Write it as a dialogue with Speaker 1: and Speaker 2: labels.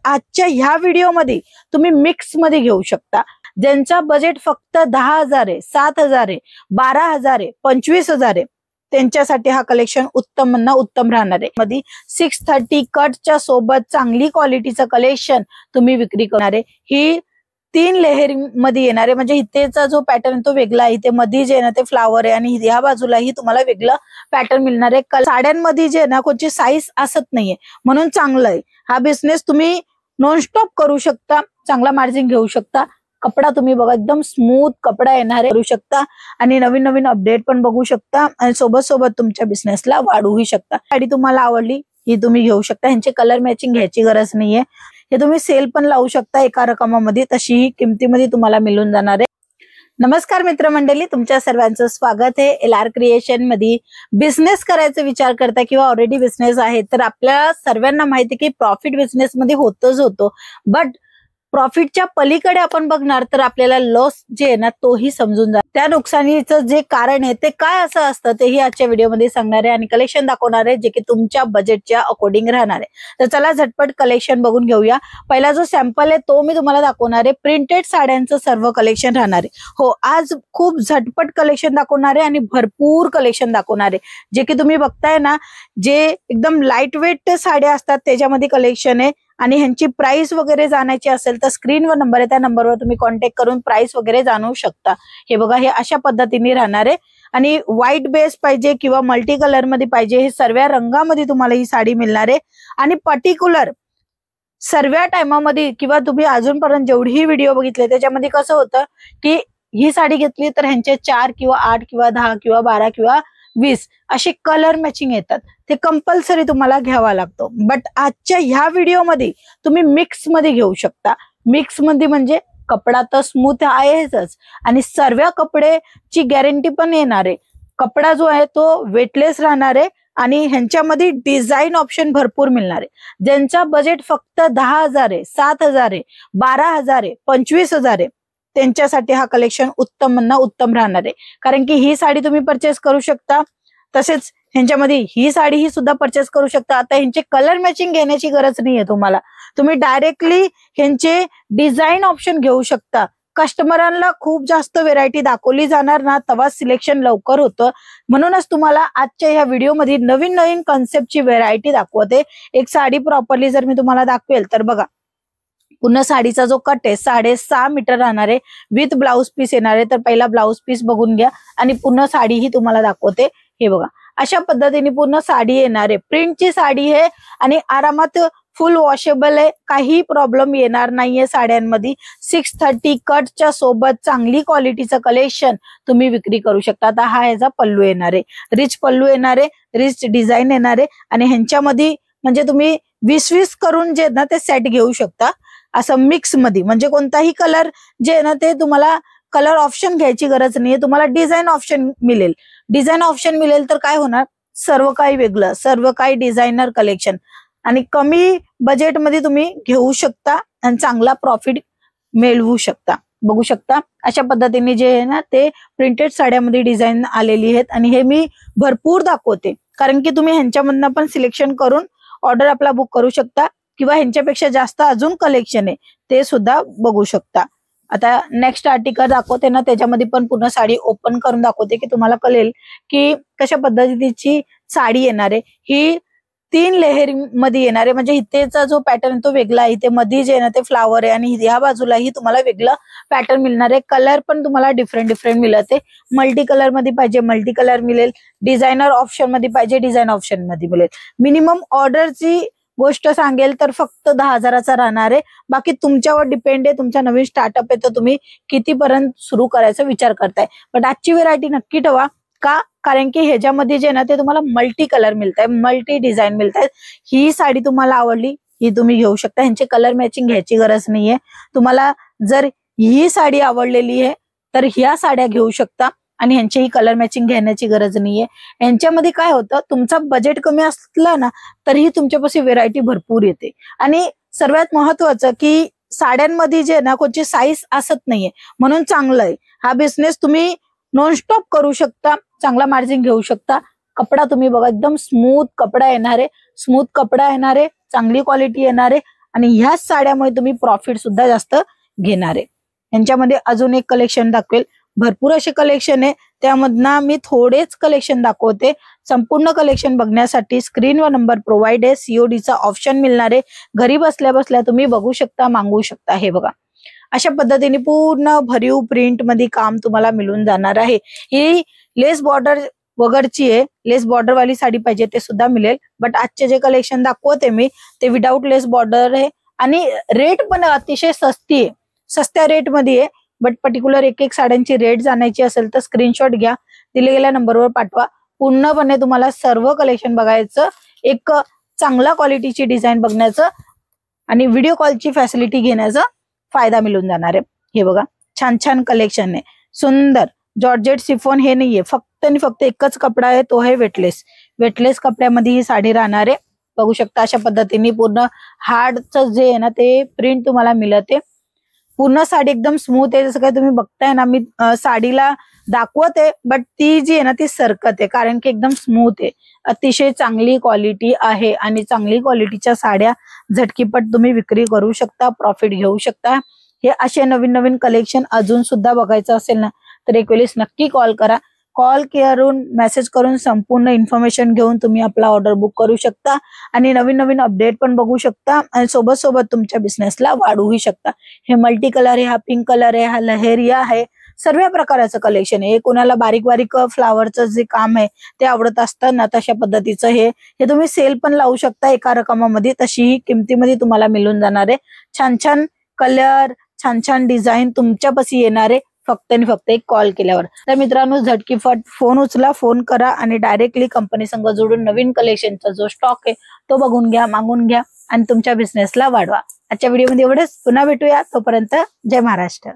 Speaker 1: आजच्या ह्या व्हिडिओमध्ये तुम्ही मिक्स मध्ये घेऊ शकता. ज्यांचा बजेट फक्त 10,000 आहे, 7,000 आहे, 12,000 आहे, 25,000 आहे, त्यांच्यासाठी हा कलेक्शन उत्तम ना उत्तम राहणार आहे. मध्ये 630 कटच्या सोबत चांगली क्वालिटीचं कलेक्शन तुम्ही विक्री करणार आहे. ही 3 लेहर मध्ये येणार आहे. म्हणजे इथेचा जो पॅटर्न तो वेगळा आहे, इथे मध्ये जे ना ते फ्लावर आहे आणि ह्या बाजूलाही तुम्हाला वेगळं पॅटर्न मिळणार आहे. साड्यांमध्ये जे ना कोणची साईज असत नाहीये म्हणून चांगलं आहे. हा बिझनेस तुम्ही नॉनस्टॉप करू शकता, चांगला मार्जिन घेऊ शकता. कपडा तुम्ही बघा एकदम स्मूथ कपडा येणार आहे, करू शकता आणि नवीन नवीन अपडेट पण बघू शकता आणि सोबत सोबत तुमच्या बिझनेसला वाढवूही शकता. साडी तुम्हाला आवडली ही तुम्ही घेऊ शकता. ह्यांचे कलर मॅचिंग घ्यायची गरज नाहीये. हे तुम्ही सेल पण लावू शकता एका रकमामध्ये, तशीही किमतीमध्ये तुम्हाला मिळून जाणार आहे. नमस्कार मित्रमंडळी, तुमच्या सर्वांचं स्वागत आहे LR क्रिएशन मध्ये. बिझनेस करायचा विचार करता किंवा ऑलरेडी बिझनेस आहे तर आपल्या सर्वांना माहिती की प्रॉफिट बिझनेस मध्ये होतोच होतो, बट प्रॉफिटच्या पलीकडे आपण बघणार तर आपल्याला लॉस जे आहे ना तोही समजून जातो. त्या नुकसानीचं जे कारण आहे ते काय असं असतं तेही आजच्या व्हिडिओमध्ये सांगणार आहे आणि कलेक्शन दाखवणार आहे जे की तुमच्या बजेटच्या अकॉर्डिंग राहणार आहे. तर चला झटपट कलेक्शन बघून घेऊया. पहिला जो सॅम्पल आहे तो मी तुम्हाला दाखवणार आहे. प्रिंटेड साड्यांचं सर्व कलेक्शन राहणार आहे. हो, आज खूप झटपट कलेक्शन दाखवणार आहे आणि भरपूर कलेक्शन दाखवणार आहे. जे की तुम्ही बघताय ना, जे एकदम लाईट वेट साड्या असतात त्याच्यामध्ये कलेक्शन आहे. आणि ह्यांची प्राइस वगैरे जाणायची असेल तर स्क्रीनवर नंबर आहे, त्या नंबरवर तुम्ही कॉन्टॅक्ट करून प्राइस वगैरे जाणू शकता. हे बघा, हे अशा पद्धतीने राहणार आहे. आणि व्हाईट बेस पाहिजे किंवा मल्टी कलर मध्ये पाहिजे, हे सर्व रंगामध्ये तुम्हाला ही साडी मिळणार आहे. आणि पर्टिक्युलर सर्व टायमामध्ये किंवा तुम्ही अजूनपर्यंत जेवढी व्हिडिओ बघितले त्याच्यामध्ये कसं होतं की ही साडी घेतली तर ह्यांचे 4 किंवा 8 किंवा 10 किंवा 12 किंवा 20 असे कलर मॅचिंग येतात, ते कंपल्सरी तुम्हाला घ्यावा लागतो. बट आजच्या ह्या व्हिडिओमध्ये तुम्ही मिक्स मध्ये घेऊ शकता. मिक्स मध्ये म्हणजे कपडा तर स्मूथ आहेच आणि सर्व कपड्याची गॅरंटी पण येणार आहे. कपडा जो आहे तो वेटलेस राहणार आहे आणि ह्यांच्यामध्ये डिझाईन ऑप्शन भरपूर मिळणार आहे. ज्यांचा बजेट फक्त 10,000 आहे, 7,000 आहे, 12,000 आहे, 25,000 आहे, त्यांच्यासाठी हा कलेक्शन उत्तम ना उत्तम राहणार आहे. कारण की ही साडी तुम्ही परचेस करू शकता, तसेच ह्यांच्यामध्ये ही साडी ही सुद्धा परचेस करू शकता. आता ह्यांचे कलर मॅचिंग घेण्याची गरज नाहीये तुम्हाला, तुम्ही डायरेक्टली ह्यांचे डिझाईन ऑप्शन घेऊ शकता. कस्टमरांना खूप जास्त व्हेरायटी दाखवली जाणार ना तेव्हा सिलेक्शन लवकर होतं. म्हणूनच तुम्हाला आजच्या ह्या व्हिडिओमध्ये नवीन नवीन कॉन्सेप्टची व्हेरायटी दाखवते. एक साडी प्रॉपरली जर मी तुम्हाला दाखवेल तर बघा, पूर्ण साडीचा जो कट आहे 6.5 मीटर राहणार आहे, विथ ब्लाउज पीस येणार आहे. तर पहिला ब्लाउज पीस बघून घ्या आणि पूर्ण साडी ही तुम्हाला दाखवते. हे बघा, अशा पद्धतीने पूर्ण साडी येणार आहे. प्रिंटची साडी आहे आणि आरामात फुल वॉशेबल आहे, काही प्रॉब्लेम येणार नाहीये साड्यांमध्ये. 630 कटच्या सोबत चांगली क्वालिटीचं कलेक्शन तुम्ही विक्री करू शकता. आता हा ह्याचा पल्लू येणार आहे, रिच पल्लू येणार आहे, रिच डिझाईन येणार आहे आणि ह्यांच्यामध्ये म्हणजे तुम्ही 20-20 करून जे ना ते सेट घेऊ शकता असं मिक्स मध्ये. म्हणजे कोणताही कलर जे ना ते तुम्हाला कलर ऑप्शन घ्यायची गरज नाहीये, तुम्हाला डिझाईन ऑप्शन मिळेल. डिझाईन ऑप्शन मिळेल तर काय होणार, सर्व काही वेगळं, सर्व काही डिझायनर कलेक्शन आणि कमी बजेटमध्ये तुम्ही घेऊ शकता आणि चांगला प्रॉफिट मिळवू शकता. बघू शकता अशा पद्धतीने जे आहे ना ते प्रिंटेड साड्यामध्ये डिझाईन आलेली आहेत आणि हे मी भरपूर दाखवते कारण की तुम्ही ह्यांच्यामधनं पण सिलेक्शन करून ऑर्डर आपला बुक करू शकता किंवा ह्यांच्यापेक्षा जास्त अजून कलेक्शन आहे ते सुद्धा बघू शकता. आता नेक्स्ट आर्टिकल दाखवते ना, त्याच्यामध्ये पण पूर्ण साडी ओपन करून दाखवते की तुम्हाला कळेल की कशा पद्धतीची साडी येणार आहे. ही 3 लेहर मध्ये येणार आहे. म्हणजे इथेचा जो पॅटर्न तो वेगळा आहे, इथे मध्ये जे ना ते फ्लावर आहे आणि ह्या बाजूलाही तुम्हाला वेगळं पॅटर्न मिळणार आहे. कलर पण तुम्हाला डिफरंट मिळत आहे. मल्टी कलर मध्ये पाहिजे मल्टी कलर मिळेल, डिझायनर ऑप्शन मध्ये पाहिजे डिझाईन ऑप्शन मध्ये मिळेल. मिनिमम ऑर्डरची गोष्ट सांगेल तर फक्त 10,000चा राहणार आहे. बाकी तुमच्यावर डिपेंड आहे, तुमचा नवीन स्टार्टअप आहे तर तुम्ही कितीपर्यंत सुरू करायचा विचार करताय. पण आजची व्हेरायटी नक्की ठेवा का, कारण की ह्याच्यामध्ये जे ना ते तुम्हाला मल्टी कलर मिळत आहे, मल्टी डिझाईन मिळत आहे. ही साडी तुम्हाला आवडली ही तुम्ही घेऊ शकता. ह्यांचे कलर मॅचिंग घ्यायची गरज नाहीये. तुम्हाला जर ही साडी आवडलेली आहे तर ह्या साड्या घेऊ शकता आणि ह्यांचीही कलर मॅचिंग घेण्याची गरज नाहीये. यांच्यामध्ये काय होतं, तुमचा बजेट कमी असला ना तरीही तुमच्यापाशी व्हेरायटी भरपूर येते. आणि सर्वात महत्वाचं की साड्यांमध्ये जे ना कोणची साईज असत नाहीये म्हणून चांगलं आहे. हा बिझनेस तुम्ही नॉनस्टॉप करू शकता, चांगला मार्जिन घेऊ शकता. कपडा तुम्ही बघा एकदम स्मूथ कपडा येणार आहे, स्मूथ कपडा येणार आहे, चांगली क्वालिटी येणार आहे आणि ह्याच साड्यामुळे तुम्ही प्रॉफिट सुद्धा जास्त घेणार आहे. यांच्यामध्ये अजून एक कलेक्शन दाखवेल, भरपूर असे कलेक्शन आहे, त्यामधनं मी थोडेच कलेक्शन दाखवते. संपूर्ण कलेक्शन बघण्यासाठी स्क्रीनवर नंबर प्रोव्हाइड आहे, सीओडीचा ऑप्शन मिळणार आहे. घरी बसल्या बसल्या तुम्ही बघू शकता, मागवू शकता. हे बघा, अशा पद्धतीने पूर्ण भरीव प्रिंट मध्ये काम तुम्हाला मिळून जाणार आहे. ही लेस बॉर्डर वगैरेची आहे, लेस बॉर्डर वाली साडी पाहिजे ते सुद्धा मिळेल. बट आजचे जे कलेक्शन दाखवते मी ते विदाऊट लेस बॉर्डर आहे आणि रेट पण अतिशय सस्ती आहे, सस्त्या रेट मध्ये आहे. बट पर्टिक्युलर एक एक साड्यांची रेट जाणायची असेल तर स्क्रीनशॉट घ्या, दिले गेल्या नंबरवर पाठवा. पूर्णपणे तुम्हाला सर्व कलेक्शन बघायचं, एक चांगला क्वालिटीची डिझाईन बघण्याचं आणि व्हिडिओ कॉलची फॅसिलिटी घेण्याचा फायदा मिळून जाणार आहे. हे बघा, छान छान कलेक्शन आहे, सुंदर जॉर्जेट सिफॉन. हे नाहीये, फक्त आणि फक्त एकच कपडा आहे, तो आहे वेटलेस. वेटलेस कपड्यामध्ये ही साडी राहणार आहे. बघू शकता अशा पद्धतीने पूर्ण हार्डचं जे आहे ना ते प्रिंट तुम्हाला मिळते. पूर्ण साडी एकदम स्मूथ आहे, जसं काय तुम्ही बघताय ना, मी साडीला दाखवते बट ती जी आहे ना ती सरकत आहे, कारण की एकदम स्मूथ आहे. अतिशय चांगली क्वालिटी आहे आणि चांगली क्वालिटीच्या साड्या झटकीपट तुम्ही विक्री करू शकता, प्रॉफिट घेऊ शकता. हे असे नवीन नवीन कलेक्शन अजून सुद्धा बघायचं असेल ना तर एक वेळेस नक्की कॉल करा. कॉल करून मेसेज करून संपूर्ण इन्फॉर्मेशन घेऊन तुम्ही आपला ऑर्डर बुक करू शकता आणि नवीन नवीन अपडेट पण बघू शकता आणि सोबत सोबत तुमच्या बिझनेसला वाढवूही शकता. हे मल्टी कलर आहे, हा पिंक कलर आहे, हा लहेरिया आहे, सर्व प्रकाराचं कलेक्शन आहे. कोणाला बारीक बारीक फ्लावरचं जे काम आहे ते आवडत असतं ना, तशा पद्धतीचं हे तुम्ही सेल पण लावू शकता एका रकमामध्ये. तशीही किमतीमध्ये तुम्हाला मिळून जाणार आहे. छान छान कलर, छान छान डिझाईन तुमच्यापाशी येणार आहे फक्त आणि फक्त एक कॉल केल्यावर. तर मित्रांनो, झटकीफट फोन उचला, फोन करा आणि डायरेक्टली कंपनी संग जोडून नवीन कलेक्शनचा जो स्टॉक आहे तो बघून घ्या, मागून घ्या आणि तुमच्या बिझनेसला वाढवा. आजच्या व्हिडिओमध्ये एवढंच. पुन्हा भेटूया, तोपर्यंत जय महाराष्ट्र.